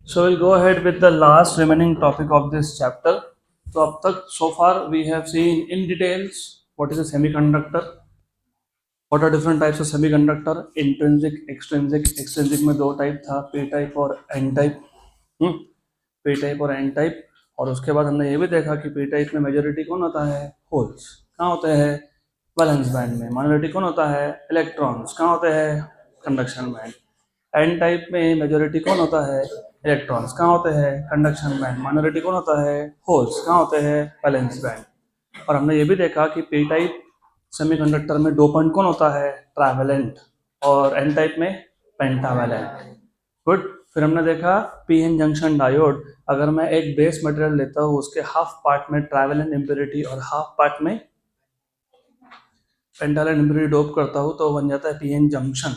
So we'll go ahead with the last remaining topic of this chapter. तो अब तक so far we have seen in details what is a semiconductor, what are different types of semiconductor, intrinsic, extrinsic. Extrinsic में दो type था, p type और n type. p type और n type. और उसके बाद हमने ये भी देखा कि p टाइप में मेजॉरिटी कौन होता है? होल्स. कहाँ होते हैं? वैलेंस बैंड में. माइनॉरिटी कौन होता है? इलेक्ट्रॉन्स. कहाँ होते हैं? Conduction band. एन टाइप में मेजॉरिटी कौन होता है? इलेक्ट्रॉन्स. कहाँ होते हैं? Conduction band. माइनॉरिटी कौन होता है? होल्स. कहाँ होते हैं? Valence band. और हमने ये भी देखा कि पी टाइप सेमीकंडक्टर में डोपेंट कौन होता है? ट्रैवेलेंट. और एन टाइप में पेंटावेलेंट. गुड. फिर हमने देखा पी एन जंक्शन डायोड. अगर मैं एक बेस मटेरियल लेता हूँ, उसके हाफ पार्ट में ट्रैवेलेंट इम्प्योरिटी और हाफ पार्ट में पेंटावेलेंट इम्प्योरिटी डोप करता हूँ, तो बन जाता है पी एन जंक्शन.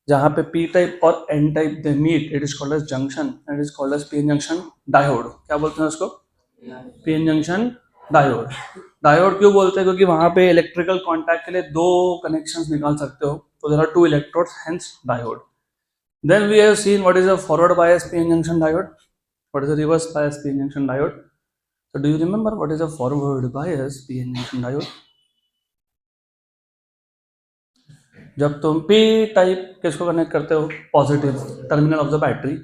जहाँ पे पी टाइप और N type they meet, it is called as junction. It is called as P N junction diode. क्या बोलते हैं उसको? P N junction diode. Diode क्यों बोलते हैं? क्योंकि वहां पे इलेक्ट्रिकल कॉन्टैक्ट के लिए दो कनेक्शंस निकाल सकते हो, तो there are two electrodes, hence diode. Then we have seen what is a forward bias P N junction diode, what is a reverse bias P N junction diode. So do you remember what is a forward bias PN junction diode? जब तुम P type किसको connect करते हो? Positive terminal of the battery.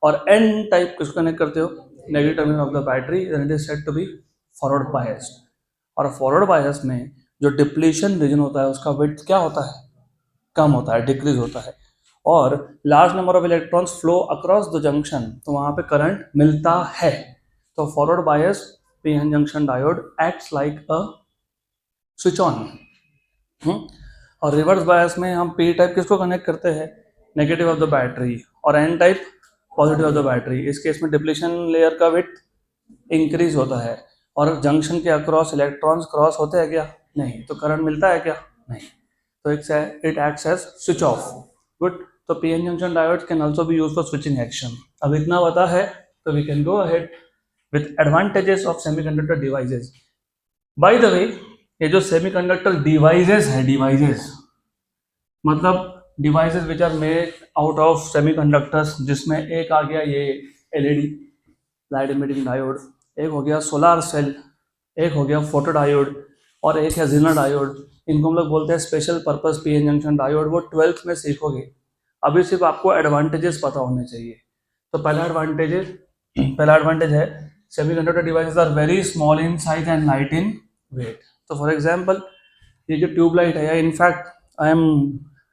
और N type किसको connect करते हो? Negative terminal of the battery. Then it is said to be forward biased. और फॉरवर्ड बायस में जो डिप्लीशन रीजन होता है उसका विड्थ क्या होता है? कम होता है, डिक्रीज होता है. और large number of electrons flow across the junction, तो वहां पे करंट मिलता है. तो forward bias PN junction diode acts like a switch on. और रिवर्स बायस में हम पी टाइप किसको कनेक्ट करते हैं? Negative of the battery. और N type positive of the battery. इस केस में डिप्लीशन लेयर का विड्थ इंक्रीज होता है. और जंक्शन के अक्रॉस इलेक्ट्रॉन्स क्रॉस होते हैं क्या? नहीं. तो करंट मिलता है क्या? नहीं. तो it acts as switch off. Good. तो PN junction diode can also be used for switching action. अब इतना पता है तो we can go ahead with advantages of semiconductor devices. By the way, ये जो सेमीकंडक्टर डिवाइसेस है, डिवाइसेस मतलब devices which are made out of semiconductors, जिसमें एक आ गया ये एलईडी लाइट इमिटिंग डायोड, एक हो गया सोलार सेल, एक हो गया फोटो डायोड, और एक है जिनर डायोड. इनको हम लोग बोलते हैं special purpose PN junction diode. वो 12th में सीखोगे. अभी सिर्फ आपको एडवांटेजेस पता होने चाहिए. तो पहला एडवांटेज है semiconductor devices are very small in size and light in weight. तो फॉर एग्जांपल ये जो ट्यूबलाइट है, या in fact I am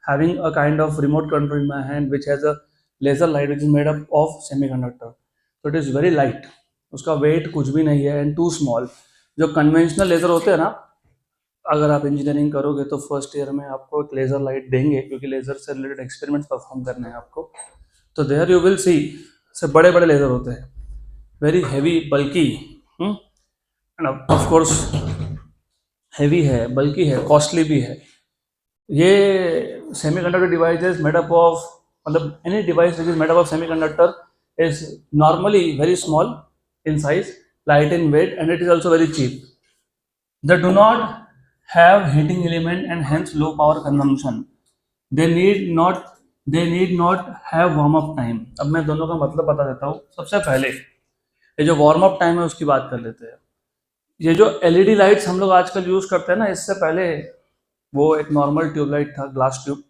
having a kind of remote control in my hand which has a laser light which is made up of semiconductor. तो it is very light. उसका weight कुछ भी नहीं है एंड टू स्मॉल. जो conventional laser होते हैं ना, अगर आप इंजीनियरिंग करोगे तो फर्स्ट ईयर में आपको एक लेजर लाइट देंगे, क्योंकि लेजर से रिलेटेड एक्सपेरिमेंट्स परफॉर्म करने हैं आपको. तो देयर यू विल सी से बड़े बड़े लेजर होते हैं, very heavy, bulky. And of course heavy है, बल्कि है, कॉस्टली भी है. ये semiconductor devices made up of, मतलब any device which is made up of semiconductor is normally very small in size, light in weight, and it is also very cheap. They do not have heating element and hence low power consumption. They need not have warm up time. अब मैं दोनों का मतलब बता देता हूँ. सबसे पहले ये जो वार्म अप टाइम है उसकी बात कर लेते हैं. ये जो एलईडी लाइट्स हम लोग आजकल यूज करते हैं ना, इससे पहले वो एक नॉर्मल ट्यूबलाइट था, ग्लास ट्यूब,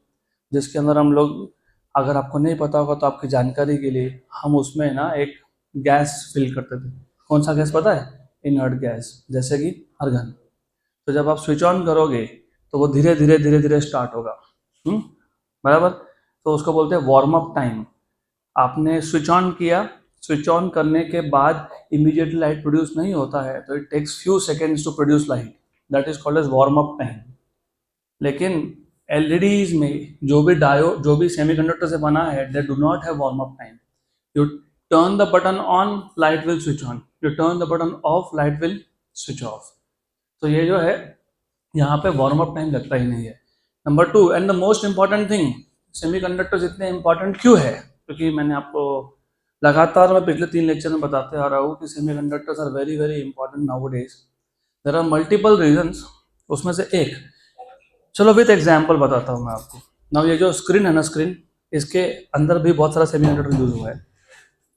जिसके अंदर हम लोग, अगर आपको नहीं पता होगा तो आपकी जानकारी के लिए, हम उसमें ना एक गैस फिल करते थे. कौन सा गैस पता है? इनर्ट गैस, जैसे कि अर्गन. तो जब आप स्विच ऑन करोगे तो वो धीरे धीरे धीरे धीरे स्टार्ट होगा. बराबर. तो उसको बोलते हैं वार्म अप टाइम. आपने स्विच ऑन किया, स्विच ऑन करने के बाद इमीडिएटली लाइट प्रोड्यूस नहीं होता है, तो it takes few seconds to produce light. That is called as warm up time. लेकिन एलईडीज में जो भी सेमीकंडक्टर से बना है, they do not have warm up time. You turn the button on, light will switch on. You turn the button off, light will switch off. तो ये जो है, यहाँ पे वार्म अप टाइम लगता ही नहीं है. Number two and the most important thing, semiconductors इतने इंपॉर्टेंट क्यों है? क्योंकि मैंने आपको लगातार, मैं पिछले 3 लेक्चर में बताते आ रहा हूँ कि semiconductors are very very important nowadays. There are multiple reasons. उसमें से एक, चलो विद एग्जाम्पल बताता हूँ मैं आपको. नाउ ये जो स्क्रीन है ना, स्क्रीन, इसके अंदर भी बहुत सारा सेमीकंडक्टर यूज हुआ है.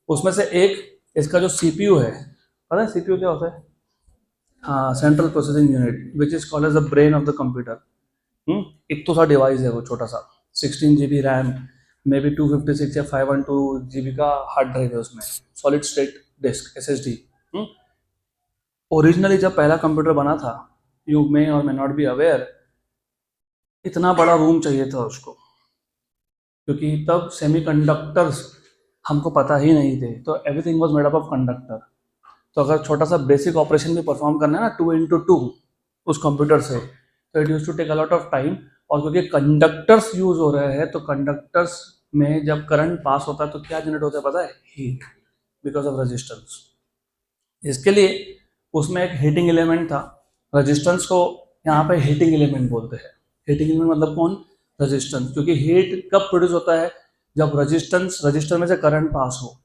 उसमें से एक इसका जो सीपीयू है, पता है सीपीयू क्या होता है? हाँ, central processing unit, which is called as the brain of the computer. एक तो सा डिवाइस है वो छोटा सा, 16 GB रैम, मे बी 256 या 512 GB का हार्ड ड्राइव है उसमें, solid state disk SSD। Originally जब पहला कंप्यूटर बना था, यू मे और मे नॉट बी अवेयर, इतना बड़ा रूम चाहिए था उसको, क्योंकि तब सेमीकंडक्टर्स हमको पता ही नहीं थे, तो everything was made up of conductor. तो अगर छोटा सा बेसिक ऑपरेशन भी परफॉर्म करना है ना 2x2 उस कंप्यूटर से, तो it use to take a lot of time. और क्योंकि कंडक्टर्स यूज हो रहे हैं, तो कंडक्टर्स में जब करंट पास होता है तो क्या जनरेट होता है पता है? Heat, because of resistance. इसके लिए उसमें एक हीटिंग एलिमेंट था। रेजिस्टेंस को यहाँ पे हीटिंग एलिमेंट बोलते हैं। हीटिंग एलिमेंट मतलब कौन? रेजिस्टेंस। क्योंकि हीट कब प्रोड्यूस होता है? जब रेजिस्टेंस, रजिस्टर में से करंट पास हो।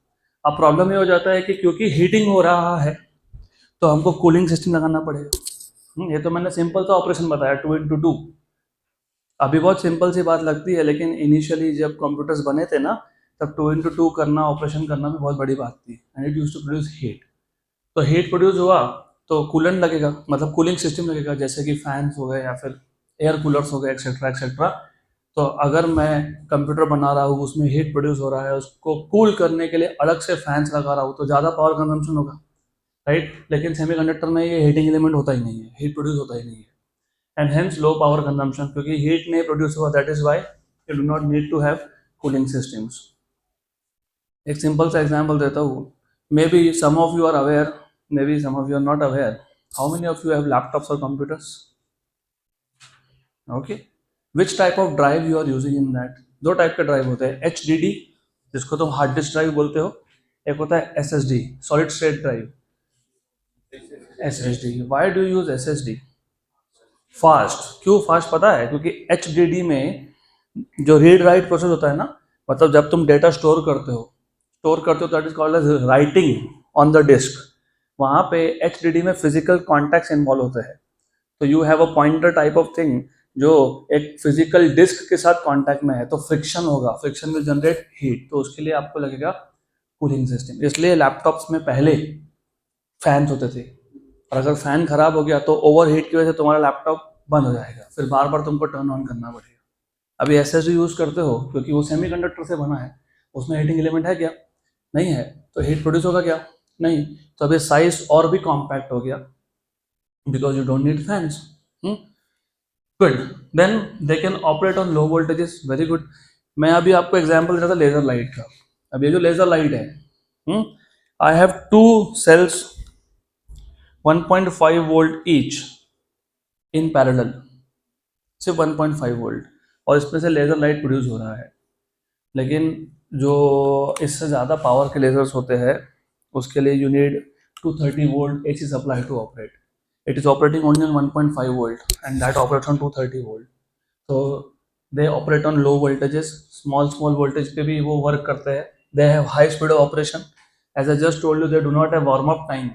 अब प्रॉब्लम ये हो जाता है कि क्योंकि हीटिंग हो रहा है तो हमको कूलिंग सिस्टम लगाना पड़ेगा। ये तो मैंने सिंपल सा ऑपरेशन बताया 2x2। अभी बहुत सिंपल सी बात लगती है, लेकिन इनिशियली जब कंप्यूटर्स बने थे ना, तब 2x2 करना, ऑपरेशन करना भी बहुत बड़ी बात थी। And it use to produce heat. तो हीट प्रोड्यूस हुआ तो कूलेंट लगेगा, मतलब कूलिंग सिस्टम लगेगा, जैसे कि फैंस हो गए या फिर एयर कूलर्स हो गए, एक्सेट्रा एक्सेट्रा। तो अगर मैं कंप्यूटर बना रहा हूँ, उसमें हीट प्रोड्यूस हो रहा है, उसको कूल करने के लिए अलग से फैंस लगा रहा हूँ, तो ज़्यादा पावर कंजम्पशन होगा, राइट? लेकिन सेमीकंडक्टर में ये हीटिंग एलिमेंट होता ही नहीं है, हीट प्रोड्यूस होता ही नहीं है, and hence low power consumption. क्योंकि हीट नहीं प्रोड्यूस हुआ, that is why you do not need to have cooling systems. एक सिंपल सा एग्जांपल देता हूँ। May be some of you are aware, may be some of you are not aware, how many of you have laptops और computers? Okay, which type of drive you are using in that? दो type के drive होते हैं, HDD जिसको तुम hard disk drive बोलते हो, एक होता है SSD, solid state drive. SSD, why do use SSD? Fast. क्यों फास्ट पता है? क्योंकि HDD में जो रीड राइट प्रोसेस होता है ना, मतलब जब तुम डेटा स्टोर करते हो, that is called as writing on the disk. वहाँ पे HDD में फिजिकल कॉन्टैक्ट्स इन्वॉल्व होते हैं। तो you have a pointer type of thing जो एक फिजिकल डिस्क के साथ कॉन्टैक्ट में है, तो फ्रिक्शन होगा, फ्रिक्शन विल जनरेट हीट, तो उसके लिए आपको लगेगा कूलिंग सिस्टम। इसलिए लैपटॉप्स में पहले फैंस होते थे, और अगर फैन खराब हो गया तो ओवर हीट की वजह से तुम्हारा लैपटॉप बंद हो जाएगा, फिर बार बार तुमको टर्न ऑन करना पड़ेगा। अभी SSD यूज करते हो क्योंकि वो सेमीकंडक्टर से बना है, उसमें हीटिंग एलिमेंट है क्या? नहीं है, तो हीट प्रोड्यूस होगा क्या? नहीं। तो अभी साइज और भी कॉम्पैक्ट हो गया, because you don't need fans. Good, then they can operate on low voltages, very good. मैं अभी आपको एग्जांपल देता था लेजर लाइट का। अब ये जो लेजर लाइट है, I have two cells 1.5 volt each in parallel, सिर्फ 1.5 वोल्ट, और इसमें से लेजर लाइट प्रोड्यूस हो रहा है। लेकिन जो इससे ज़्यादा पावर के लेजर्स होते हैं, उसके लिए you need 230 volt AC supply to operate. It is operating only on 1.5 volt and that operates on 230 volt. तो they operate on low voltages, small voltage पे भी वो वर्क करते हैं। They have high speed of operation, as I just told you they do not have warm up time.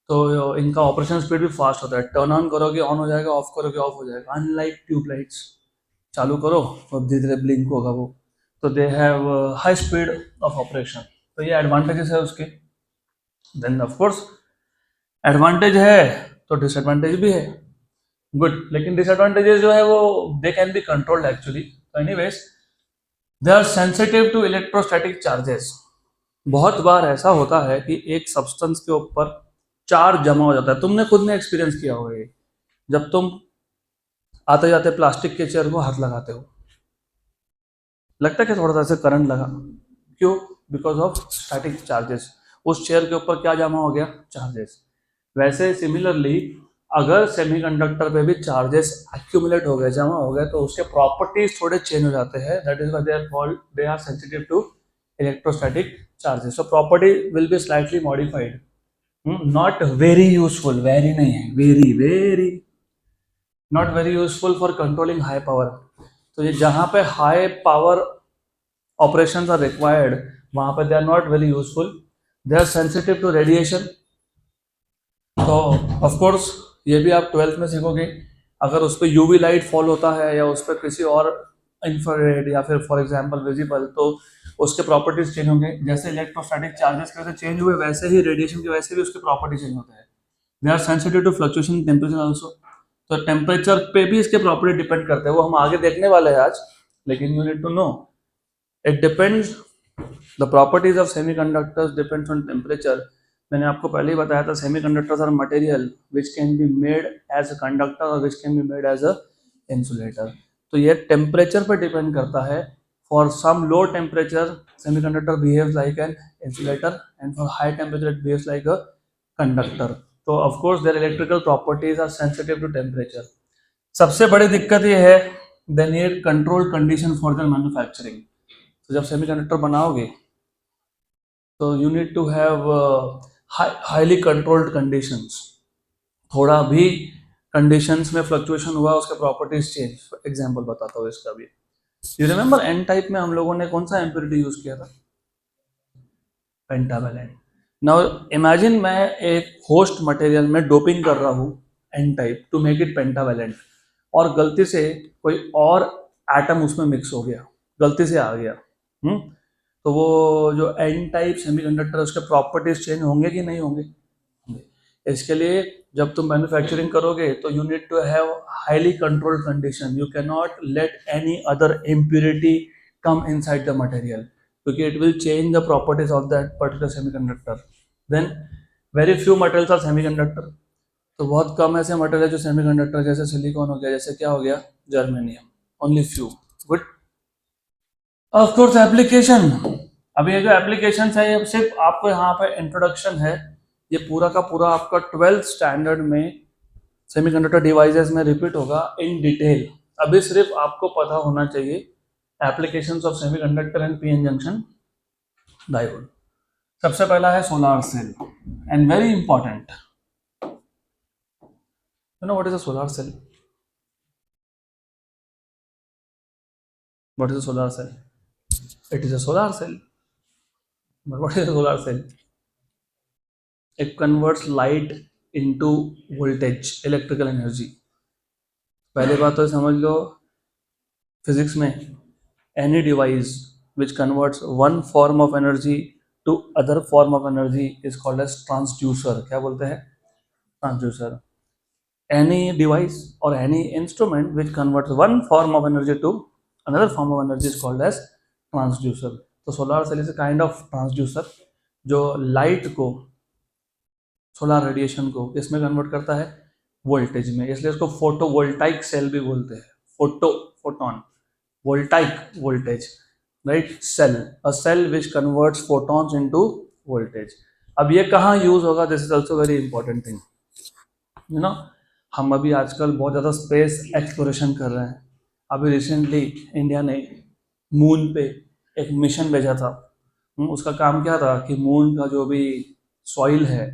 तो इनका operation speed भी fast होता है, टर्न ऑन करोगे ऑन हो जाएगा, ऑफ करोगे ऑफ हो जाएगा, अनलाइक ट्यूबलाइट्स। चालू करो और धीरे धीरे ब्लिंक होगा वो। तो दे have high speed of operation, तो ये एडवांटेजेस है उसके। देन ऑफ कोर्स एडवांटेज है तो डिसएडवांटेज भी है। गुड, लेकिन डिसएडवांटेजेस जो है वो they can be controlled actually. तो anyways, they are sensitive to electrostatic charges. बहुत बार ऐसा होता है कि एक सब्सटेंस के ऊपर चार्ज जमा हो जाता है, तुमने खुद में एक्सपीरियंस किया होगा ये। जब तुम आते जाते प्लास्टिक के चेयर को हाथ लगाते हो, लगता है कि थोड़ा सा ऐसे करंट लगा, क्यों? Because of static charges. उस चेयर के ऊपर क्या जमा हो गया? चार्जेस। वैसे सिमिलरली अगर सेमीकंडक्टर पे भी चार्जेस एक्यूमुलेट हो गए, जमा हो गए, तो उसके प्रॉपर्टीज थोड़े चेंज हो जाते हैं। That is why they are called, they are sensitive to electrostatic charges. So property will be slightly modified. Not very useful, very नहीं है, very very not very useful for controlling high power. तो ये जहाँ पे high power operations are required, वहाँ पे they are not very useful. They are sensitive to radiation. तो of course ये भी आप 12th में सीखोगे। अगर उस पर UV लाइट फॉल होता है या उस पर किसी और इंफ्रारेड या फिर फॉर एग्जांपल विजिबल, तो उसके प्रॉपर्टीज चेंज होंगे। जैसे इलेक्ट्रोस्टैटिक चार्जेस की वजह से चेंज हुए, वैसे ही रेडिएशन की वजह से भी उसके प्रॉपर्टी चेंज होते हैं। They are sensitive to fluctuation in temperature also. तो टेम्परेचर पे भी इसके प्रॉपर्टी डिपेंड करते हैं, वो हम आगे देखने वाले हैं आज, लेकिन you need to know it depends, the properties of semiconductors depends on temperature. मैंने आपको पहले ही बताया था, semiconductors are material which can be made as a conductor और which can be made as an insulator. तो ये टेम्परेचर पर डिपेंड करता है। For some low temperature semiconductor behaves like an insulator and for high temperature it behaves like a conductor. तो of course there electrical properties are sensitive to temperature. सबसे बड़ी दिक्कत ये है, they need control condition for their manufacturing. तो जब semiconductor बनाओगे तो you need to have highly controlled conditions. थोड़ा भी कंडीशंस में फ्लक्चुएशन हुआ, उसके प्रॉपर्टीज चेंज। एग्जांपल बताता हूँ इसका भी। यू रिमेंबर एन टाइप में हम लोगों ने कौन सा इम्प्योरिटी यूज किया था? पेंटावैलेंट। नाउ इमेजिन मैं एक होस्ट मटेरियल में डोपिंग कर रहा हूँ N type to make it pentavalent, और गलती से कोई और एटम उसमें मिक्स हो गया, गलती से आ गया। तो वो जो एन टाइप सेमीकंडक्टर उसके प्रॉपर्टीज चेंज होंगे कि नहीं होंगे? इसके लिए जब तुम मैन्युफैक्चरिंग करोगे तो you need to have highly controlled condition. You can not let any other impurity come inside the material, क्योंकि it will change the properties of that particular semiconductor. Then very few materials are semiconductor. तो बहुत कम ऐसे material जो semiconductor, जैसे silicon हो गया, जैसे क्या हो गया, germanium, only few. Good. Of course application, अभी ये जो एप्लीकेशन है ये सिर्फ आपको यहाँ पे इंट्रोडक्शन है। ये पूरा का पूरा आपका 12th स्टैंडर्ड में सेमीकंडक्टर डिवाइसेस में रिपीट होगा इन डिटेल। अभी सिर्फ आपको पता होना चाहिए applications of semiconductor and PN junction diode. सबसे पहला है solar cell, and very important. You know what is a solar cell? What is a solar cell? It is a solar cell, but what is a solar cell? It converts light into voltage, electrical energy. पहली बात तो समझ लो, physics में any device which converts one form of energy to other form of energy is called as transducer। क्या बोलते हैं? transducer। any device or any instrument which converts one form of energy to another form of energy is called as transducer। तो solar cell is a kind of transducer जो light को, solar radiation को इसमें convert करता है voltage में, इसलिए इसको फोटोवोल्टाइक सेल भी बोलते हैं। Photon voltaic voltage, right? Cell, a cell which converts photons into voltage। अब ये कहाँ यूज होगा? This is also very important thing. You know, हम अभी आजकल बहुत ज़्यादा स्पेस एक्सप्लोरेशन कर रहे हैं। अभी रिसेंटली इंडिया ने मून पे एक मिशन भेजा था। उसका काम क्या था कि मून का जो भी सॉइल है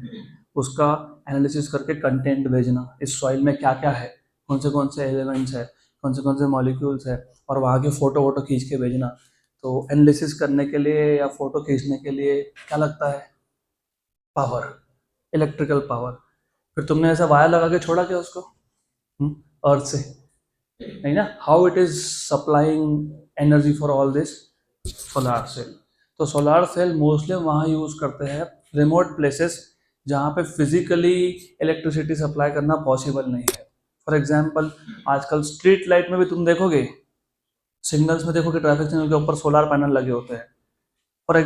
उसका एनालिसिस करके कंटेंट भेजना, इस सॉइल में क्या क्या है, कौन से एलिमेंट्स है, कौन से मॉलिक्यूल्स है, और वहाँ के फोटो वोटो खींच के भेजना। तो एनालिसिस करने के लिए या फोटो खींचने के लिए क्या लगता है? Power, electrical power. फिर तुमने ऐसा वायर लगा के छोड़ा क्या उसको अर्थ से? नहीं ना। How it is supplying energy for all this? Solar cell. तो सोलार सेल मोस्टली वहाँ यूज करते हैं रिमोट प्लेसेस जहाँ पे फिजिकली इलेक्ट्रिसिटी सप्लाई करना पॉसिबल नहीं है। फॉर एग्जाम्पल, आजकल स्ट्रीट लाइट में भी तुम देखोगे, सिग्नल्स में देखोगे, ट्रैफिक सिग्नल के ऊपर सोलार पैनल लगे होते हैं। फॉर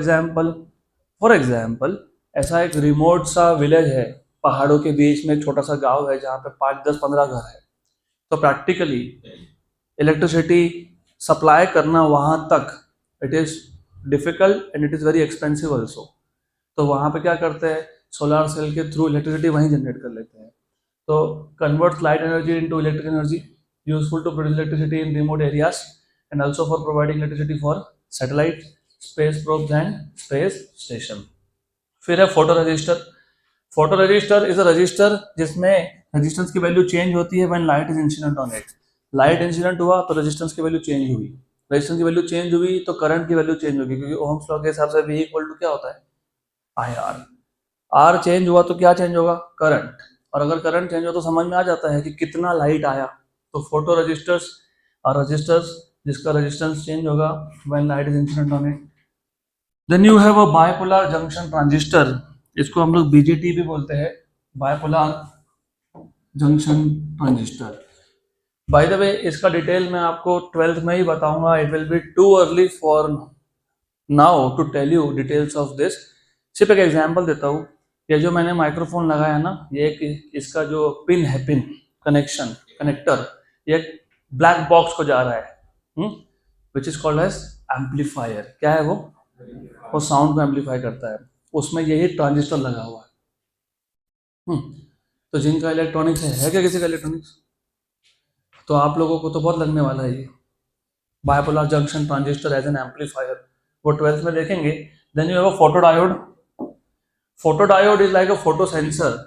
एग्जाम्पल ऐसा एक रिमोट सा विलेज है, पहाड़ों के बीच में एक छोटा सा गांव है जहाँ पे 5, 10, 15 घर है। तो प्रैक्टिकली इलेक्ट्रिसिटी सप्लाई करना वहाँ तक it is difficult and it is very expensive also. तो वहाँ पे क्या करते हैं, सोलार सेल के थ्रू इलेक्ट्रिसिटी वहीं जनरेट कर लेते हैं। तो converts light energy into electric energy, useful to produce electricity in remote areas and also for providing electricity for satellite, space probes and space station. फिर है photo resistor. Photo resistor is a resistor जिसमें resistance की value change होती है when light is incident on it. Light incident हुआ तो resistance की value change हुई, रेजिस्टेंस की वैल्यू चेंज हुई तो करंट की वैल्यू चेंज होगी, क्योंकि ओहम्स लॉ के हिसाब से V इक्वल टू क्या होता है? I R. आर चेंज हुआ तो क्या चेंज होगा? करंट। और अगर करंट चेंज हो तो समझ में आ जाता है कि कितना लाइट आया। तो फोटो रजिस्टर्स और रजिस्टर्स जिसका रेजिस्टेंस चेंज होगा when light is incident on it. Then you have a bipolar junction transistor, इसको हम लोग बीजेटी भी बोलते हैं, bipolar junction transistor. By the way इसका डिटेल मैं आपको 12th में ही बताऊंगा, it will be too early for now to tell you details of this. सिर्फ एक एग्जांपल देता हूँ, ये जो मैंने माइक्रोफोन लगाया ना, ये इसका जो पिन है, पिन कनेक्शन कनेक्टर, ये ब्लैक बॉक्स को जा रहा है, which is called as amplifier. क्या है वो साउंड को एम्पलीफाई करता है, उसमें यही ट्रांजिस्टर लगा हुआ है। तो जिनका इलेक्ट्रॉनिक्स है क्या किसी का इलेक्ट्रॉनिक्स, तो आप लोगों को तो बहुत लगने वाला है ये bipolar junction transistor as an amplifier, वो 12th में देखेंगे। Then you have a photodiode. Photodiode is like a photo sensor.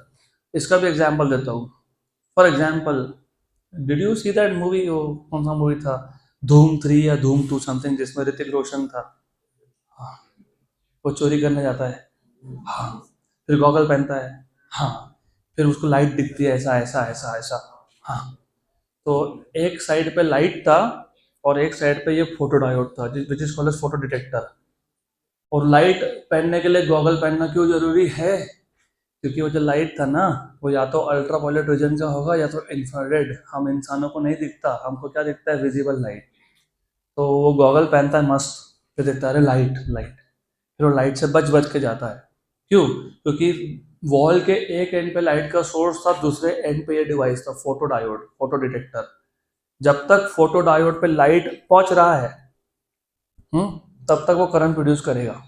इसका भी एग्जांपल देता हूँ। For example, did you see that movie, वो कौन सा मूवी था, धूम 3 या धूम 2 समथिंग, जिसमें ऋतिक रोशन था। हाँ, वो चोरी करने जाता है, हाँ, फिर गॉगल पहनता है, हाँ, फिर उसको लाइट दिखती है, ऐसा ऐसा ऐसा ऐसा, हाँ। तो एक साइड पे लाइट था और एक साइड पे ये फोटो डायोड था, which is called as photo detector. और लाइट पहनने के लिए गॉगल पहनना क्यों जरूरी है, क्योंकि वो जो लाइट था ना, वो या तो अल्ट्रा वायलेट रीजन का होगा या तो इंफ्रारेड। हम इंसानों को नहीं दिखता, हमको क्या दिखता है, विजिबल लाइट। तो वो गॉगल पहनता है मस्त, फिर देखता है लाइट लाइट, फिर वो लाइट से बच बच के जाता है। क्यों? क्योंकि वॉल के एक एंड पे लाइट का सोर्स था, दूसरे एंड पे ये डिवाइस था, फोटो डायोड, फोटो डिटेक्टर। जब तक फोटो डायोड पे लाइट पहुंच रहा है, तब तक वो करंट प्रोड्यूस करेगा।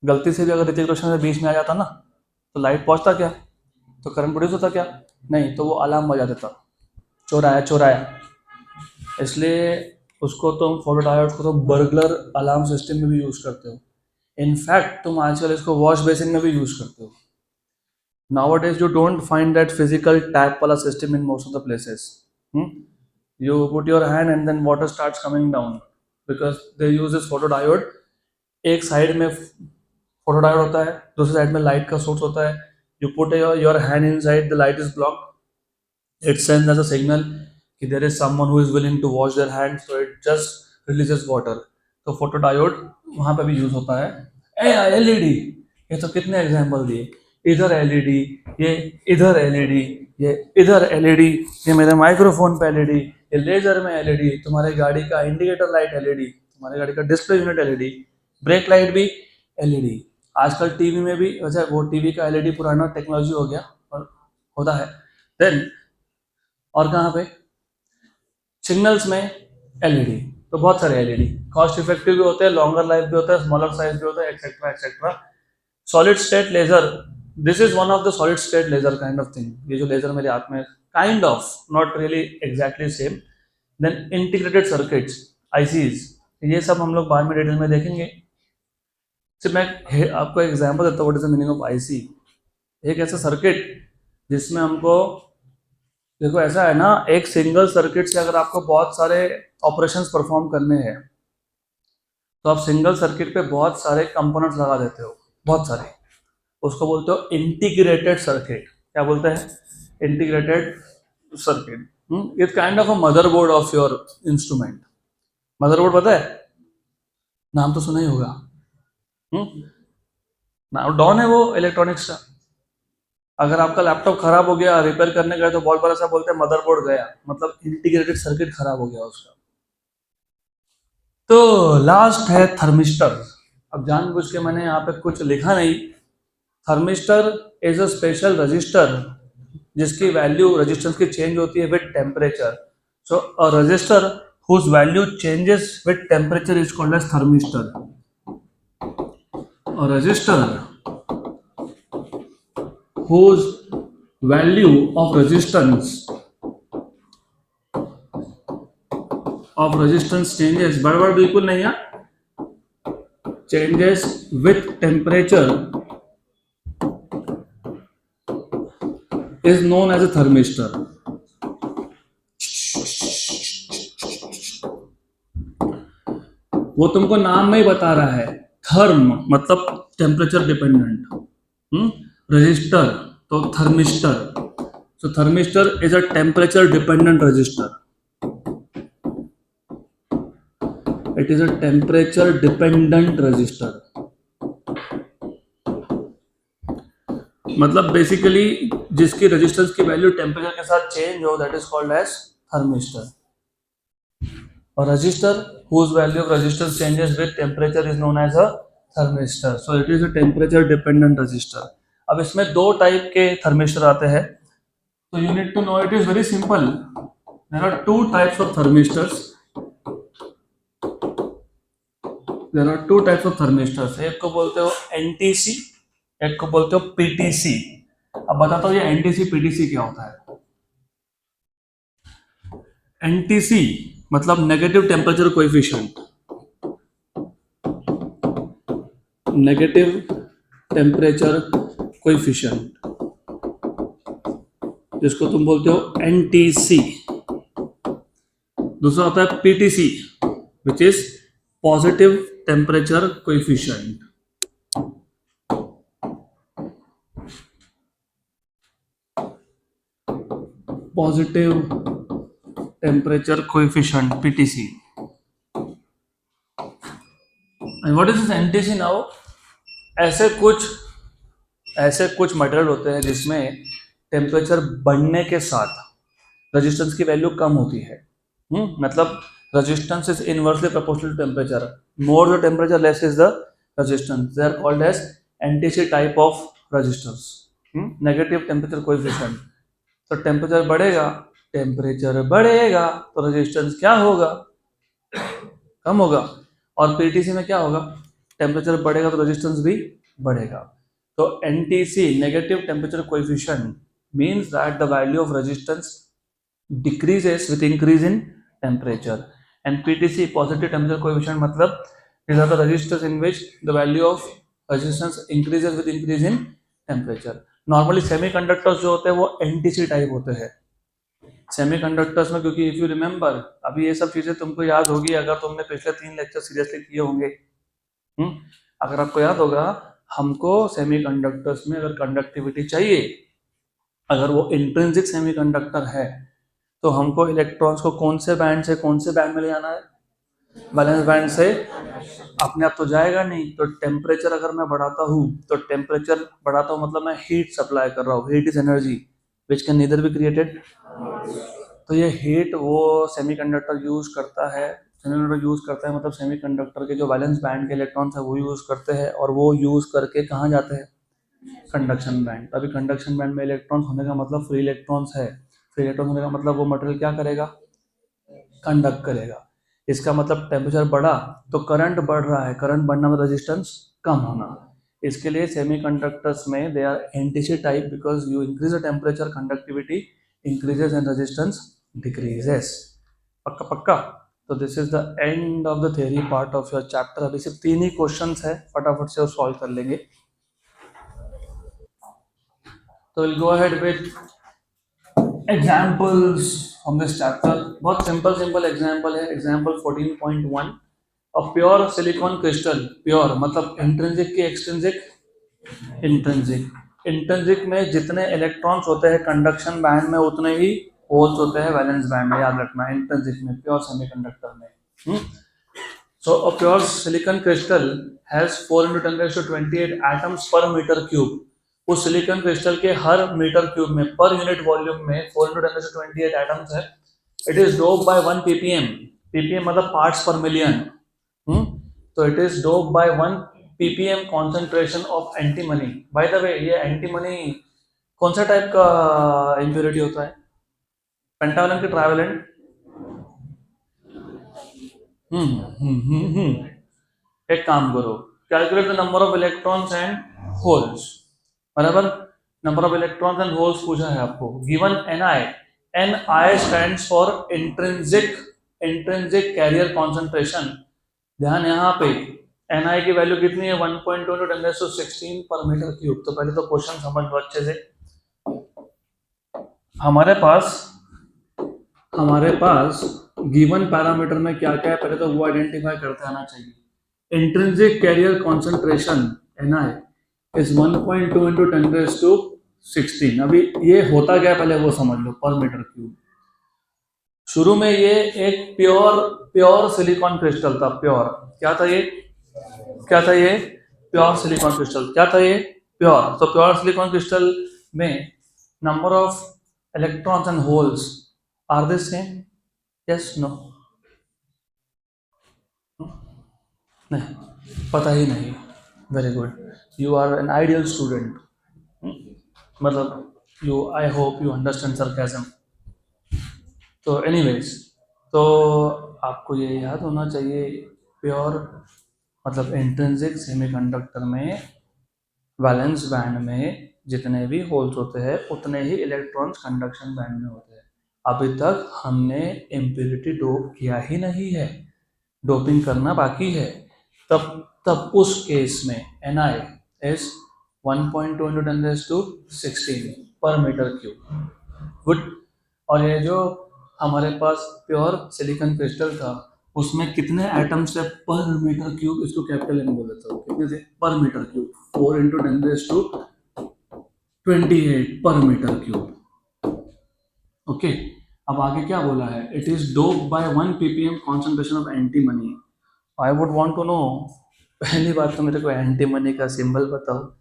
गलती से भी अगर ऋतिक रोशन से बीच में आ जाता ना, तो लाइट पहुंचता क्या, तो करंट प्रोड्यूस होता क्या, नहीं, तो वो अलार्म बजा देता, चोराया चोराया। इसलिए उसको तुम फोटो डायोड को तो बर्गलर अलार्म सिस्टम में भी यूज करते हो। इनफैक्ट तुम आजकल इसको वॉश बेसिन में भी यूज करते हो। Nowadays you don't find that physical tap wala system in most of the places. You put your hand and then water starts coming down because they use this photodiode. एक side में photodiode होता है, दूसरी side में light का source होता है। You put your hand inside, the light is blocked, it sends as a signal कि there is someone who is willing to wash their hand, so it just releases water. तो photodiode वहां पे भी use होता है। LED, ये तो कितने एग्जांपल दिए, इधर एलईडी, ये इधर एलईडी, ये इधर एलईडी, ये मेरे माइक्रोफोन पे एलईडी, ये लेजर में एलईडी, तुम्हारी गाड़ी का इंडिकेटर लाइट एलईडी, तुम्हारी गाड़ी का display unit LED, brake light भी एलईडी। आजकल टीवी में भी, वैसे वो टीवी का एलईडी पुराना टेक्नोलॉजी हो गया और होता है। देन और कहाँ पे, सिग्नल्स में एलईडी, तो बहुत सारे एलईडी कॉस्ट इफेक्टिव भी होते हैं, लॉन्गर लाइफ भी होता है, स्मॉलर साइज भी होता है, etcetera etcetera. Solid state laser, this is one of the solid state laser kind of thing. ये जो लेजर मेरे हाथ में, kind of, not really exactly same. Then integrated circuits, ICs, ये सब हम लोग बाद में डिटेल में देखेंगे। सिर्फ मैं आपको एग्जांपल देता हूँ, what is the meaning of IC. एक ऐसा सर्किट जिसमें हमको, देखो ऐसा है ना, एक सिंगल सर्किट से अगर आपको बहुत सारे ऑपरेशंस परफॉर्म करने हैं, तो आप सिंगल सर्किट पे बहुत सारे कंपोनेंट्स लगा देते हो, बहुत सारे, उसको बोलते हो इंटीग्रेटेड सर्किट। क्या बोलते हैं? Integrated circuit. It's kind of a motherboard of your instrument. Motherboard पता है, नाम तो सुना ही होगा। नाम डॉन है वो इलेक्ट्रॉनिक्स का। अगर आपका लैपटॉप खराब हो गया, रिपेयर करने गए, तो बहुत बड़ा सा बोलते हैं मदरबोर्ड गया, मतलब इंटीग्रेटेड सर्किट खराब हो गया उसका। तो लास्ट है थर्मिस्टर। अब जानबूझ के मैंने यहाँ पे कुछ लिखा नहीं। Thermistor is a special register जिसकी वैल्यू रेजिस्टेंस की चेंज होती है with temperature. So a resistor whose value changes with temperature is called as thermistor. A resistor whose value of resistance changes, बराबर बिल्कुल नहीं है, changes with temperature is known as a thermistor. वो तुमको नाम में ही बता रहा है, थर्म मतलब टेम्परेचर डिपेंडेंट, रजिस्टर तो thermistor. So thermistor is a temperature dependent resistor. It is a temperature dependent resistor. मतलब बेसिकली जिसकी रेजिस्टेंस की वैल्यू टेम्परेचर के साथ चेंज हो, that is called as thermistor. और resistor whose value of resistance changes with temperature is known as a thermistor. So it is a temperature dependent resistor. अब इसमें दो टाइप के थर्मिस्टर आते हैं, तो you need to know, it is very simple. There are two types of thermistors. There are two types of thermistors. एक को बोलते हो NTC, एक को बोलते हो PTC. अब बताता हूँ ये NTC PTC क्या होता है. NTC मतलब negative temperature coefficient, negative temperature coefficient, जिसको तुम बोलते हो NTC. दूसरा होता है PTC which is positive temperature coefficient. Positive temperature coefficient PTC. And what is this NTC now? ऐसे कुछ मटेरियल होते हैं जिसमें टेम्परेचर बढ़ने के साथ रेजिस्टेंस की वैल्यू कम होती है. मतलब resistance is inversely proportional to temperature. More the temperature less is the resistance. They are called as NTC type of resistance, negative temperature coefficient. तो टेम्परेचर बढ़ेगा तो रेजिस्टेंस क्या होगा, कम होगा. और PTC में क्या होगा, टेम्परेचर बढ़ेगा तो रेजिस्टेंस भी बढ़ेगा. तो NTC negative temperature coefficient means that the value of resistance decreases with increase in temperature, and PTC positive temperature coefficient मतलब these are the resistors in which the value of resistance increases with increase in temperature. Normally semiconductors जो होते हैं वो NTC type होते हैं. Semiconductors में, क्योंकि if you remember, अभी ये सब चीजें तुमको याद होगी अगर तुमने पिछले 3 लेक्चर सीरियसली किए होंगे. अगर आपको याद होगा, हमको सेमीकंडक्टर्स में अगर कंडक्टिविटी चाहिए, अगर वो इंट्रिंसिक सेमीकंडक्टर है, तो हमको इलेक्ट्रॉन्स को कौन से बैंड से कौन से बैंड में ले जाना है, वैलेंस बैंड से. अपने आप तो जाएगा नहीं. तो टेम्परेचर अगर मैं बढ़ाता हूँ, तो टेम्परेचर बढ़ाता हूँ मतलब मैं हीट सप्लाई कर रहा हूँ. Heat is energy which can neither be created. तो ये हीट वो सेमीकंडक्टर यूज करता है. मतलब सेमीकंडक्टर के जो वैलेंस बैंड के इलेक्ट्रॉन्स है वो यूज करते हैं, और वो यूज करके कहाँ जाते हैं, कंडक्शन बैंड. अभी कंडक्शन बैंड में इलेक्ट्रॉन्स होने का मतलब फ्री इलेक्ट्रॉन्स है. फ्री इलेक्ट्रॉन होने का मतलब वो मटेरियल क्या करेगा, कंडक्ट करेगा. इसका मतलब टेम्परेचर बढ़ा तो करंट बढ़ रहा है, करंट बढ़ना में रेजिस्टेंस कम होना. इसके लिए सेमीकंडक्टर्स में they are NTC type because you increase the temperature, conductivity increases and resistance decreases. पक्का पक्का. तो this is the end of the theory part of your chapter. अभी सिर्फ 3 ही क्वेश्चंस है, फटाफट से सॉल्व कर लेंगे. तो will go ahead with examples from this chapter. बहुत सिंपल एग्जाम्पल है. Example 14.1. A pure silicon crystal. Pure मतलब इंट्रिंसिक की एक्सट्रिंसिक. इंट्रिंसिक में जितने इलेक्ट्रॉन्स होते हैं कंडक्शन बैंड में, उतने ही होल्स होते हैं वैलेंस बैंड में. याद रखना, इंट्रिंसिक में, प्योर सेमीकंडक्टर में. So a pure silicon crystal has 4 × 10⁻28 atoms per meter cube. उस सिलिकॉन क्रिस्टल के हर मीटर क्यूब में, पर यूनिट वॉल्यूम में 4 × 10⁻28 एटम्स है. It is dope by 1 ppm. ppm मतलब पार्ट्स पर मिलियन. तो it is dope by 1 ppm concentration of antimony. By the way, ये antimony कौन सा टाइप का इंप्योरिटी होता है, पेंटावलेंट की ट्राइवलेंट? एक काम करो, calculate the number of electrons and holes. बराबर, number of electrons and holes पूछा है आपको. Given Ni stands for intrinsic carrier concentration. ध्यान यहाँ पे, Ni की वैल्यू कितनी है, 1.2 × 10⁻16 पर मीटर क्यूब. तो पहले तो क्वेश्चन समझ लो अच्छे से. हमारे पास गिवन पैरामीटर में क्या क्या है, पहले तो वो आइडेंटिफाई करते आना चाहिए. Intrinsic carrier concentration Ni is 1.2 × 10⁻16. अभी ये होता क्या पहले वो समझ लो, पर मीटर क्यूब. शुरू में ये एक प्योर सिलिकॉन क्रिस्टल था. प्योर क्या था ये, प्योर सिलिकॉन क्रिस्टल क्या था ये, प्योर, तो प्योर सिलिकॉन क्रिस्टल में number of electrons and holes are the same? Yes, no? नहीं, पता ही नहीं। Very good, you are an ideal student. मतलब you, I hope you understand sarcasm. तो एनीवेज, तो आपको ये याद होना चाहिए, प्योर मतलब इंट्रिंसिक सेमीकंडक्टर में वैलेंस बैंड में जितने भी होल्स होते हैं उतने ही इलेक्ट्रॉन्स कंडक्शन बैंड में होते हैं। अभी तक हमने इम्प्योरिटी डोप किया ही नहीं है, डोपिंग करना बाकी है। तब उस केस में Ni इज 1.2 into 10⁻16 पर मीटर क्यूब। गुड। और ये जो हमारे पास प्योर सिलिकॉन क्रिस्टल था उसमें कितने एटम्स थे पर मीटर क्यूब? इसको कैपिटल एम बोल देता हूँ। कितने थे पर मीटर क्यूब? 4 into 10⁻28 पर मीटर क्यूब। ओके, अब आगे क्या बोला है? It is dope by 1 ppm concentration of antimony. I would want to know, पहली बात तो मेरे को एंटीमनी का सिंबल बताओ,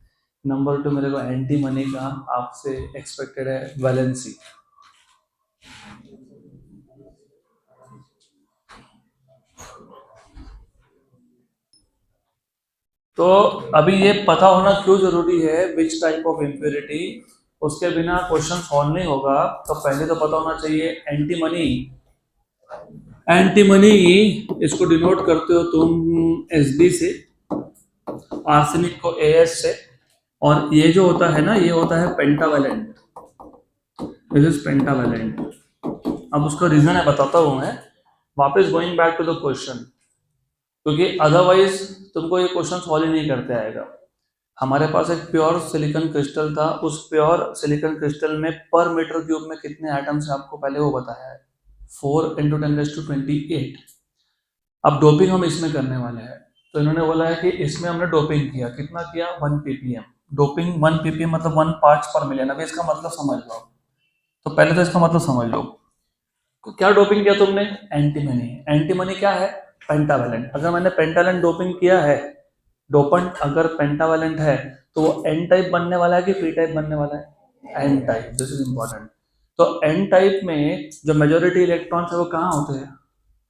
नंबर 2 मेरे को एंटीमनी का आपसे एक्सपेक्टेड है वैलेंसी। तो अभी ये पता होना क्यों जरूरी है विच टाइप ऑफ इम्प्योरिटी, उसके बिना क्वेश्चन सॉल्व नहीं होगा। तो पहले तो पता होना चाहिए एंटीमनी। एंटीमनी इसको डिनोट करते हो तुम Sb से, आर्सेनिक को As से, और ये जो होता है ना ये होता है पेंटावैलेंट। This is pentavalent. अब उसका रीजन है बताता हूं मैं, वापस going back to the question, क्योंकि अदरवाइज तुमको ये क्वेश्चन सॉल्व ही नहीं करते आएगा। हमारे पास एक प्योर सिलिकॉन क्रिस्टल था, उस प्योर सिलिकॉन क्रिस्टल में पर मीटर क्यूब में कितने एटम्स है आपको पहले वो बताया है, 4 into 10⁻28। अब डोपिंग हम इसमें करने वाले हैं, तो इन्होंने बोला है कि इसमें हमने डोपिंग किया, कितना किया? 1 ppm। डोपिंग 1 ppm मतलब 1 parts per million। अभी इसका मतलब समझ लो, तो पहले तो इसका मतलब समझ लो, क्या डोपिंग किया तुमने? एंटीमनी। एंटीमनी क्या है? पेंटावैलेंट। अगर मैंने पेंटावैलेंट डोपिंग किया है, डोपेंट अगर पेंटावैलेंट है तो वो एन टाइप बनने वाला है कि पी टाइप बनने वाला है? N type. This is important. तो एन टाइप में जो मेजोरिटी इलेक्ट्रॉन्स है वो कहाँ होते हैं?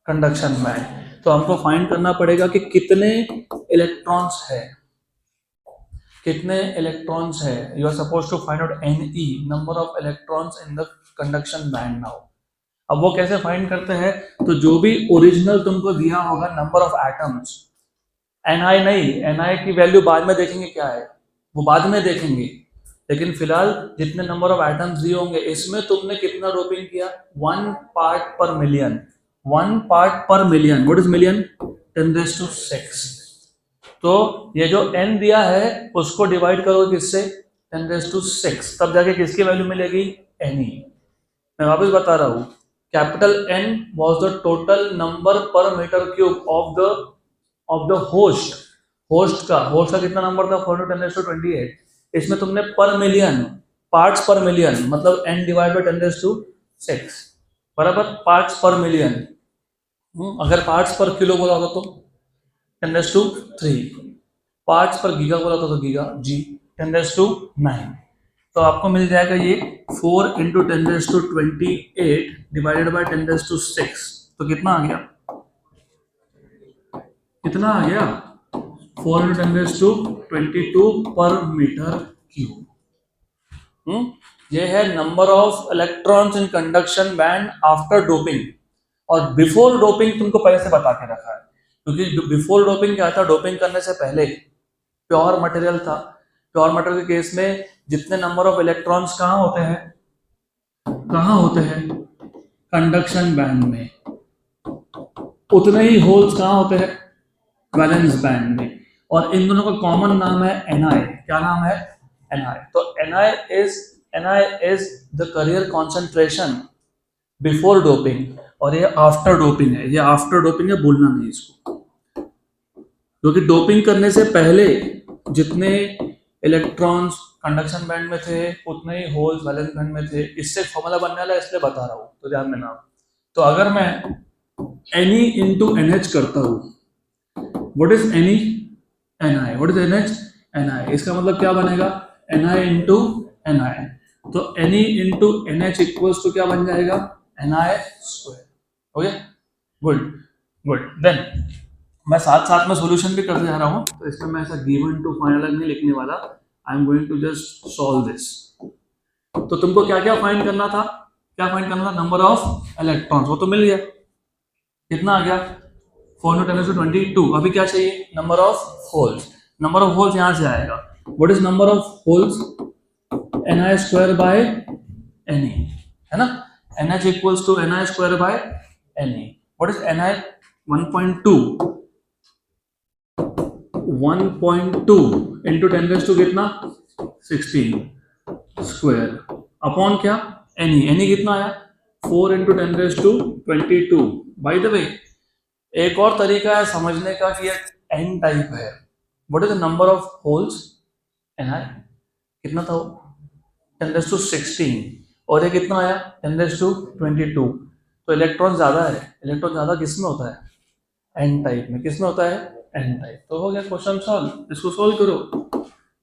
Conduction band. तो हमको फाइंड करना पड़ेगा कि कितने इलेक्ट्रॉन्स है, कितने इलेक्ट्रॉन्स है। You are suppose to find out Ne, number of electrons in the conduction band now. अब वो कैसे फाइंड करते हैं? तो जो भी ओरिजिनल तुमको दिया होगा नंबर ऑफ एटम्स, Ni नहीं, Ni की वैल्यू बाद में देखेंगे क्या है, वो बाद में देखेंगे, लेकिन फिलहाल जितने नंबर ऑफ एटम्स दिए होंगे इसमें तुमने कितना डोपिंग किया? 1 part per million। 1 part per million, what is million? 10⁻6। तो ये जो n दिया है उसको डिवाइड करो किससे? 10⁻6, तब जाके किसकी वैल्यू मिलेगी? Ne। मैं वापस बता रहा हूँ, capital N was the total number पर metre cube of the host का कितना नंबर था? 4 into 10⁻28। इसमें तुमने पर मिलियन, पार्ट्स पर मिलियन, मतलब n डिवाइड बाय 10⁻6 बराबर पार्ट्स पर मिलियन। अगर पार्ट्स पर किलो बोला होता तो 10⁻3, पार्ट्स पर गीगा बोला होता तो गीगा G 10⁻9। तो आपको मिल जाएगा ये 4 into 10⁻28 डिवाइडेड बाय 10⁻6। तो कितना आ गया? कितना आ गया? 4 into 10⁻22 पर मीटर क्यूब। ये है number of electrons in conduction band after doping. और बिफोर डोपिंग तुमको पहले से बता के रखा है, क्योंकि बिफोर डोपिंग क्या था? डोपिंग करने से पहले प्योर मटेरियल था। प्योर मटेरियल के केस में जितने नंबर ऑफ इलेक्ट्रॉन्स कहाँ होते हैं? कहाँ होते हैं? कंडक्शन बैंड में। उतने ही होल्स कहाँ होते हैं? वैलेंस बैंड में। और इन दोनों का कॉमन नाम है Ni। क्या नाम है? Ni। तो Ni is the carrier concentration before doping, और ये आफ्टर डोपिंग है। ये आफ्टर डोपिंग है, भूलना नहीं इसको, क्योंकि डोपिंग करने से पहले जितने इलेक्ट्रॉन्स कंडक्शन बैंड में थे उतने ही होल्स वैलेंस बैंड में थे। इससे फॉर्मूला बनने वाला है, इसलिए बता रहा हूँ, तो ध्यान देना। तो अगर मैं Ne into NH करता हूँ, what is Ne? Ni। What is NH? Ni। इसका मतलब क्या बनेगा, Ni इंटू Ni। तो Ne into NH equals to क्या बन जाएगा, Ni स्क्वायर। हो गया, गुड गुड। देन मैं साथ साथ में सॉल्यूशन भी करते जा रहा हूँ, तो इसमें मैं ऐसा गिवन टू फाइनल नहीं लिखने वाला। I am going to just solve this. तो तुमको क्या क्या फाइंड करना था, क्या फाइंड करना था, नंबर ऑफ इलेक्ट्रॉन्स, वो तो मिल गया, कितना आ गया 4 × 10⁻²2। अभी क्या चाहिए, number of holes. Number of holes यहां से आएगा, what is number of holes, Ni square by Ne, है ना। NH equals to Ni square by Ne। What is Ni, 1.2 into 10⁻² कितना 16 स्क्वायर अपॉन क्या Ne कितना आया 4 × 10⁻²22। बाय द वे एक और तरीका है समझने का कि ये एन टाइप है। What is the number of holes, Ni कितना था 10⁻16 और ये कितना आया 10⁻22। तो इलेक्ट्रॉन ज्यादा है, इलेक्ट्रॉन ज्यादा किसमें होता है, एन टाइप में। किसमें होता है, एन टाइप। तो हो गया क्वेश्चन सॉल्व। इसको सॉल्व करो,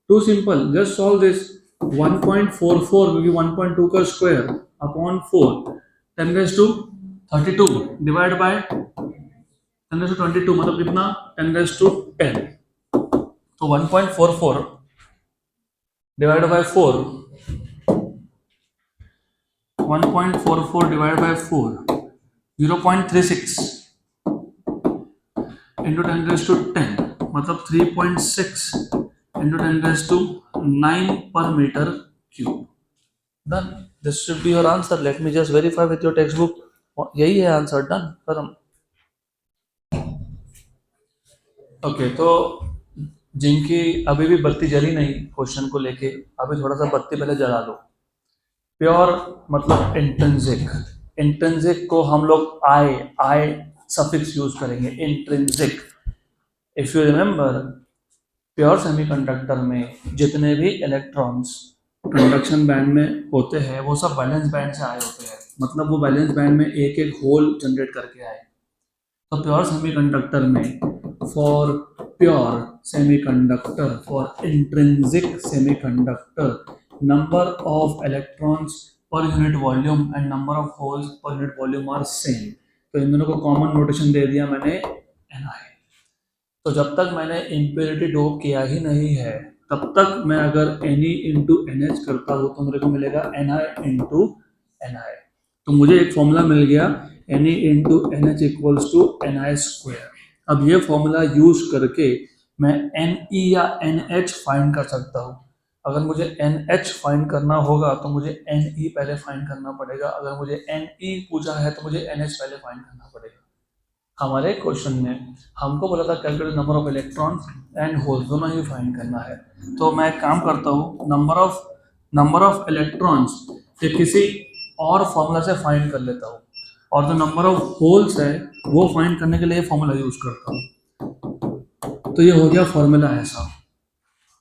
too simple, just solve this. 1.44 क्योंकि 1.2 का स्क्वायर अपॉन 4 10⁻32 डिवाइड बाय 10⁻22 मतलब कितना 10⁻10। तो 1.44 divide by 4, 1.44 divide by 4 0.36 into 10⁻10 मतलब 3.6 into 10⁻9 per metre cube. Done, this should be your answer. Let me just verify with your text book. यही है answer, done खत्म। Okay, तो जिनकी अभी भी बत्ती जली नहीं क्वेश्चन को लेके, अभी थोड़ा सा बत्ती पहले जला लो। प्योर मतलब इंट्रिंसिक, इंट्रिंसिक को हम लोग आई सफिक्स यूज करेंगे, intrinsic. If you remember, pure semiconductor में जितने भी इलेक्ट्रॉन्स कंडक्शन बैंड में होते हैं वो सब वैलेंस बैंड से आए होते हैं, मतलब वो वैलेंस बैंड में एक एक होल जनरेट करके आए। तो प्योर सेमीकंडक्टर में, for pure semiconductor, for intrinsic semiconductor, number of electrons per unit volume and number of holes per unit volume are same. तो इन दोनों को कॉमन नोटेशन दे दिया मैंने Ni। तो जब तक मैंने इम्प्योरिटी डोप किया ही नहीं है तब तक मैं अगर Ne इंटू NH करता हूँ तो मेरे को मिलेगा Ni इंटू Ni। तो मुझे एक फॉर्मूला मिल गया Ne into NH equals to Ni square. अब ये फॉर्मूला यूज करके मैं Ne या NH फाइंड कर सकता हूँ। अगर मुझे NH फाइंड करना होगा तो मुझे Ne पहले फाइंड करना पड़ेगा, अगर मुझे Ne पूछा है तो मुझे NH पहले फाइंड करना पड़ेगा। हमारे क्वेश्चन में हमको बोला था calculate number of electrons and holes, दोनों ही फाइंड करना है। तो मैं काम करता हूँ, नंबर ऑफ इलेक्ट्रॉन्स ये किसी और फॉर्मूला से फाइंड कर लेता हूँ, और जो नंबर ऑफ होल्स है वो फाइंड करने के लिए फॉर्मूला यूज करता हूँ। तो ये हो गया फॉर्मूला ऐसा।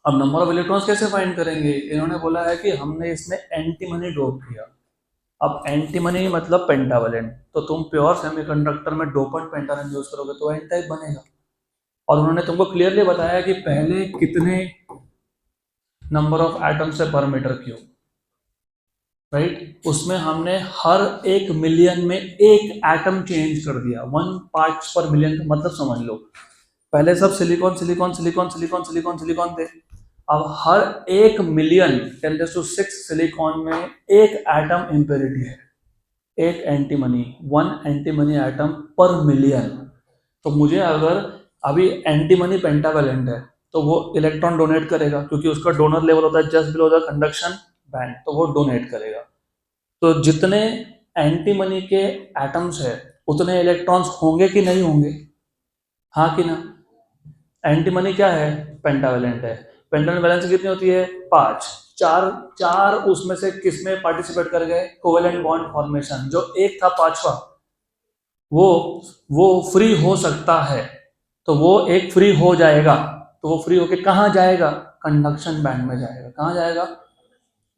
अब नंबर ऑफ इलेक्ट्रॉन्स कैसे फाइंड करेंगे, इन्होंने बोला है कि हमने इसमें एंटीमनी ड्रॉप किया। अब एंटीमनी मतलब पेंटावलेंट, तो तुम प्योर सेमीकंडक्टर में डोपेंट पेंटावलेंट यूज करोगे तो एन टाइप बनेगा। और उन्होंने तुमको क्लियरली बताया कि पहले कितने नंबर ऑफ एटम्स है पर मीटर क्यूब, राइट। उसमें हमने हर 1 मिलियन में एक एटम चेंज कर दिया, 1 पार्ट्स पर मिलियन का मतलब समझ लो। पहले सब silicon silicon silicon silicon silicon silicon थे, अब हर 1 मिलियन 10⁶ सिलिकॉन में एक एटम इम्प्योरिटी है, एक एंटीमनी, 1 एंटीमनी एटम पर मिलियन। तो मुझे अगर अभी एंटीमनी पेंटावैलेंट है तो वो इलेक्ट्रॉन डोनेट करेगा क्योंकि उसका डोनर लेवल होता है just below the conduction band, तो वो डोनेट करेगा। तो जितने एंटीमनी के एटम्स है उतने इलेक्ट्रॉन्स होंगे कि नहीं होंगे, हाँ कि ना। एंटीमनी क्या है, पेंटावैलेंट है। पेंटावलेंट वैलेंसी कितनी होती है 5, चार उसमें से किसमें पार्टिसिपेट कर गए, कोवेलेंट बॉन्ड फॉर्मेशन। जो एक था पांचवा वो फ्री हो सकता है, तो वो एक फ्री हो जाएगा। तो वो फ्री होके कहाँ जाएगा, कंडक्शन बैंड में जाएगा। कहाँ जाएगा,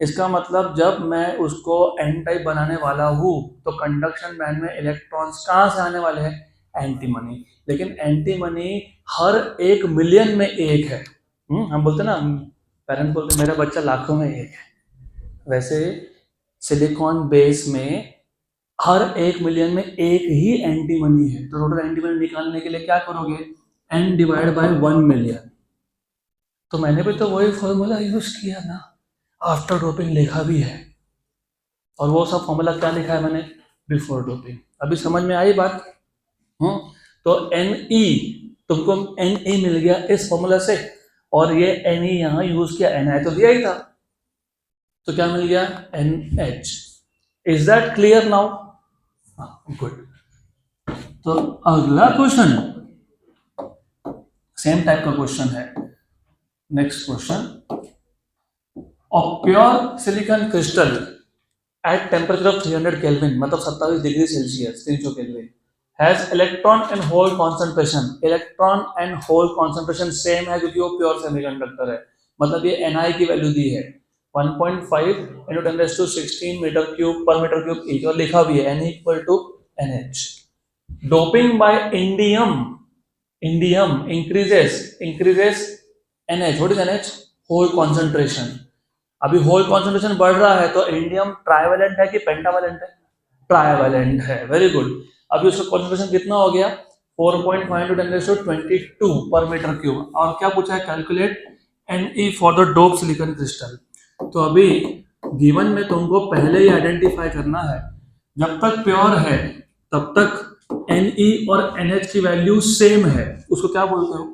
इसका मतलब जब मैं उसको एन टाइप बनाने वाला हूँ तो कंडक्शन बैंड में इलेक्ट्रॉन्स कहाँ से आने वाले हैं, एंटीमनी। लेकिन एंटीमनी हर 1 मिलियन में एक है, हम बोलते ना, पेरेंट्स बोलते मेरा बच्चा लाखों में एक है, वैसे सिलिकॉन बेस में हर 1 मिलियन में एक ही एंटी मनी है, तो टोटल एंटी मनी निकालने के लिए क्या करोगे, n डिवाइड बाय 1 मिलियन। तो मैंने भी तो वही फॉर्मूला यूज किया ना, आफ्टर डोपिंग लिखा भी है, और वो सब फॉर्मूला क्या लिखा है मैंने, बिफोर डोपिंग। अभी समझ में आई बात? तो Ne, तुमको Ne मिल गया इस फॉर्मूला से, और ये Ne यहाँ यूज किया, Na तो दिया ही था, तो क्या मिल गया, NH। Is that clear now? Good. तो अगला क्वेश्चन सेम टाइप का क्वेश्चन है। Next question, of pure silicon crystal at temperature of 300 kelvin, मतलब 27 degree Celsius, 300 kelvin, has electron and hole concentration, electron and hole concentration same है क्योंकि वो pure semiconductor है, मतलब ये Ni की वैल्यू दी है 1.5 into 10⁻16 metre cube per metre cube each, और लिखा भी है N equal to NH। Doping by indium increases NH। What is NH? Hole concentration. अभी होल कॉन्सेंट्रेशन बढ़ रहा है तो इंडियम ट्राइवेलेंट है कि पेंटावेलेंट है? ट्राइवेलेंट है, वेरी गुड। अभी उसका कॉन्सेंट्रेशन कितना हो गया, 4.5 into 10⁻22 पर मीटर क्यूब, और क्या पूछा है, calculate Ne for the dope silicon crystal. तो अभी गिवन में तुमको पहले ही आइडेंटिफाई करना है, जब तक प्योर है तब तक Ne और NH की वैल्यू सेम है, उसको क्या बोलते हो,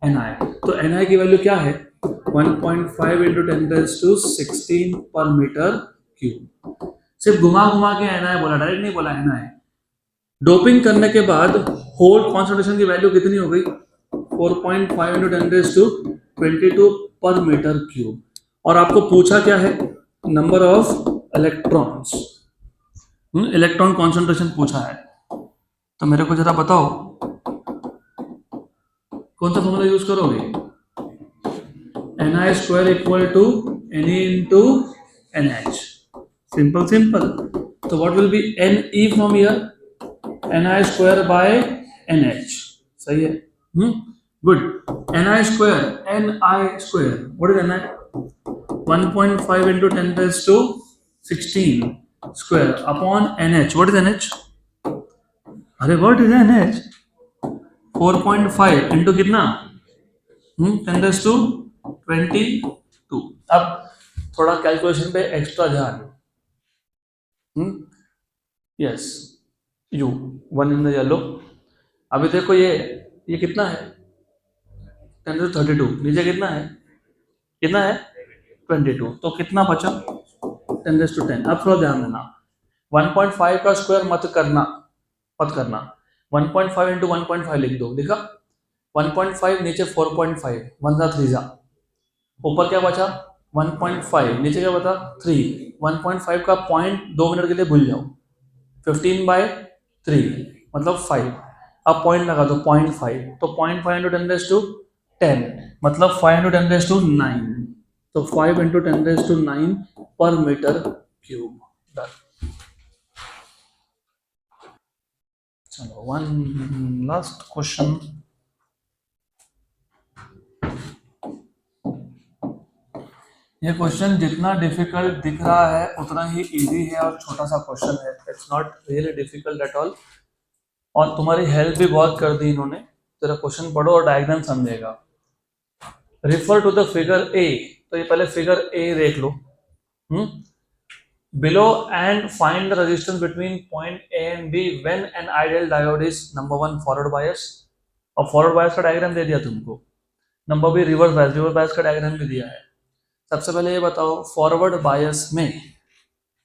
Ni। तो Ni की वैल्यू क्या है, 1.5 into 10⁻16 पर मीटर क्यूब। सिर्फ घुमा घुमा के Ni बोला, डायरेक्ट नहीं बोला Ni। डोपिंग करने के बाद होल कॉन्सेंट्रेशन की वैल्यू कितनी हो गई, 4.5 into 10⁻22 पर मीटर क्यूब, और आपको पूछा क्या है, number of electrons, electron concentration पूछा है। तो मेरे को जरा बताओ कौन सा फॉर्मूला यूज करोगे, Ni square equal to Ne into NH, simple simple. तो what will be Ne from here, Ni square by NH, सही है, गुड। Ni square, what is Ni, 1.5 into 10⁻16 square upon NH, what is NH, अरे what is NH, 4.5 into कितना, 10⁻22। अब थोड़ा calculation पे extra ध्यान, yes, you 1 in the yellow. अभी देखो ये कितना है, 10⁻32, नीचे कितना है, 22, तो कितना बचा, 10⁻10। अब थोड़ा ध्यान देना, 1.5 का स्क्वायर मत करना 1.5 इंटू 1.5 लिख दो, लिखा 1.5, नीचे 4.5, 1 जा 3 जा, ऊपर क्या बचा 1.5, नीचे क्या बचा 3, 1.5 का पॉइंट 2 मिनट के लिए भूल जाओ, 15/3 मतलब 5, अब पॉइंट लगा दो 0.5, तो 0.5 इंटू 10⁻10 मतलब 5 इंटू 10⁻9, तो 5 इंटू 10⁻9 पर मीटर क्यूब। चलो वन लास्ट क्वेश्चन, ये क्वेश्चन जितना डिफिकल्ट दिख रहा है उतना ही इजी है और छोटा सा क्वेश्चन है, it's not really difficult at all, और तुम्हारी हेल्प भी बहुत कर दी इन्होंने। जरा क्वेश्चन पढ़ो और डायग्राम समझेगा। Refer to the figure A, तो ये पहले फिगर ए देख लो, below and find the resistance between point A and B when an ideal diode is number 1 forward bias, और फॉरवर्ड बायस का डायग्राम दे दिया तुमको, नंबर बी रिवर्स बायस का डायग्राम भी दिया है। सबसे पहले ये बताओ, फॉरवर्ड बायस में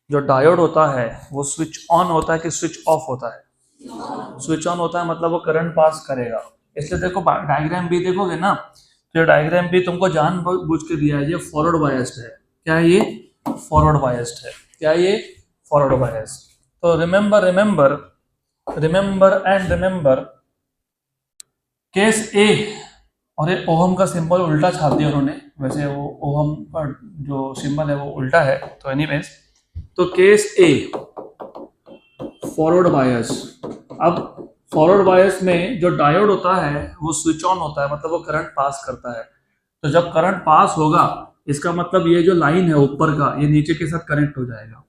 जो डायोड होता है वो स्विच ऑन होता है कि स्विच ऑफ होता है, स्विच ऑन होता है, मतलब वो करंट पास करेगा। इसलिए देखो डायग्राम भी देखोगे ना, तो डायग्राम भी तुमको जानबूझ के दिया है, ये फॉरवर्ड बायस्ड है। क्या है ये, फॉरवर्ड बायस्ड है। क्या ये, फॉरवर्ड बायस्ड। तो रिमेंबर एंड रिमेंबर केस ए, और ये ओहम का सिंबल उल्टा छाप दिया उन्होंने, वैसे वो ओहम का जो सिंबल है वो उल्टा है, तो एनीवेज, तो केस ए फॉरवर्ड बायस। अब फॉरवर्ड बायस में जो डायोड होता है वो स्विच ऑन होता है, मतलब वो करंट पास करता है। तो जब करंट पास होगा इसका मतलब ये जो लाइन है ऊपर का ये नीचे के साथ कनेक्ट हो जाएगा,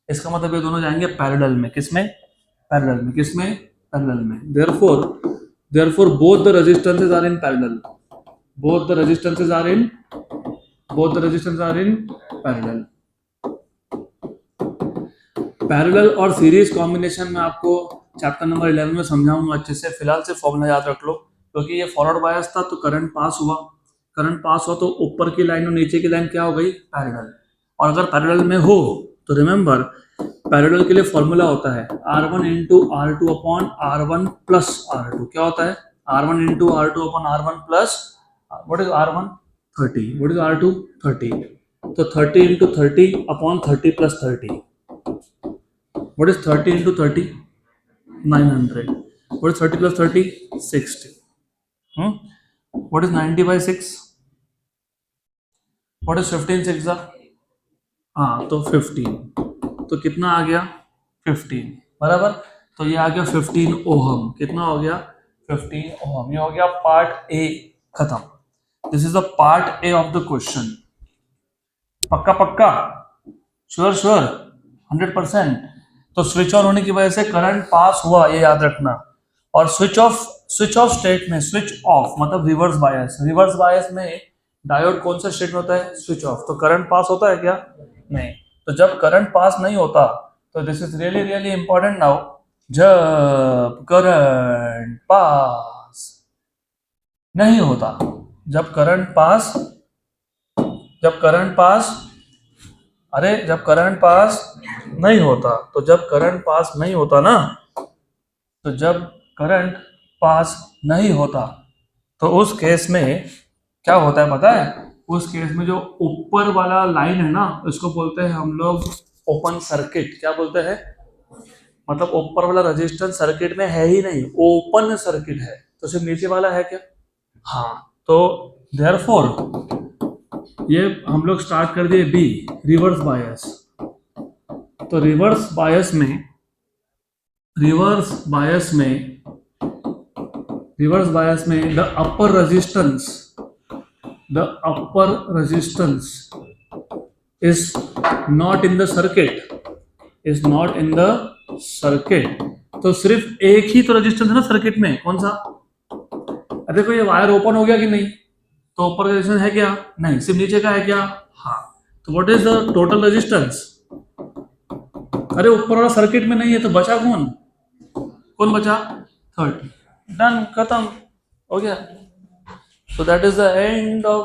इसका मतलब ये दोनों जाएंगे पैरेलल में। किसमें? पैरेलल में। किसमें? पैरेलल में। Therefore both the resistances are in parallel, both the resistances are in parallel. Parallel और सीरीज कॉम्बिनेशन में आपको चैप्टर नंबर 11 में समझाऊंगा अच्छे से। फिलहाल से फॉर्मूला याद रख लो, क्योंकि ये फॉरवर्ड बायस था तो करंट पास हुआ, तो ऊपर की लाइन और नीचे की लाइन क्या हो गई? पैरेलल। और अगर पैरेलल में हो तो रिमेंबर पैरेलल के लिए फॉर्मूला होता है R1 into R2 upon R1 plus R2। क्या होता है? R1 into R2 upon R1 plus, what is R1? 30. What is R2? 30. तो 30 into 30 upon 30 plus 30. What is 30 into 30? 900. What is 30 plus 30? 60. What is 90 by 6? What is 15 6? हाँ तो 15, तो कितना आ गया? 15 बराबर। तो ये आ गया 15 ओहम। कितना हो गया? 15 ओहम। ये हो गया पार्ट ए खत्म। This is the part A of the question. पक्का पक्का? Sure sure 100%। तो स्विच ऑन होने की वजह से करंट पास हुआ, ये याद रखना। और स्विच ऑफ स्टेट में, स्विच ऑफ मतलब रिवर्स बायस में डायोड कौन सा स्टेट में होता है? Switch off. तो करंट पास होता है क्या? नहीं। तो जब करंट पास नहीं होता, तो this is really really important now, जब करंट पास नहीं होता, जब करंट पास नहीं होता, तो जब करंट पास नहीं होता ना, तो जब करंट पास नहीं होता तो उस केस में क्या होता है पता है? उस केस में जो ऊपर वाला लाइन है ना, उसको बोलते हैं हम लोग ओपन सर्किट। क्या बोलते हैं? मतलब ऊपर वाला रेजिस्टेंस सर्किट में है ही नहीं, ओपन सर्किट है। तो सिर्फ नीचे वाला है क्या? हाँ। तो देयरफॉर ये हम लोग स्टार्ट कर दिए बी, रिवर्स बायस। तो रिवर्स बायस में the upper resistance is not in the circuit, तो सिर्फ एक ही तो रेजिस्टेंस है ना सर्किट में। कौन सा? देखो ये वायर ओपन हो गया कि नहीं? तो ऊपर का रेजिस्टेंस है क्या? नहीं। सिर्फ नीचे का है क्या? हाँ। तो what is the total resistance? अरे ऊपर वाला सर्किट में नहीं है तो बचा कौन बचा? 30। डन, खत्म हो गया। So that is the end of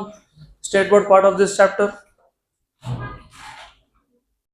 straightforward part of this chapter.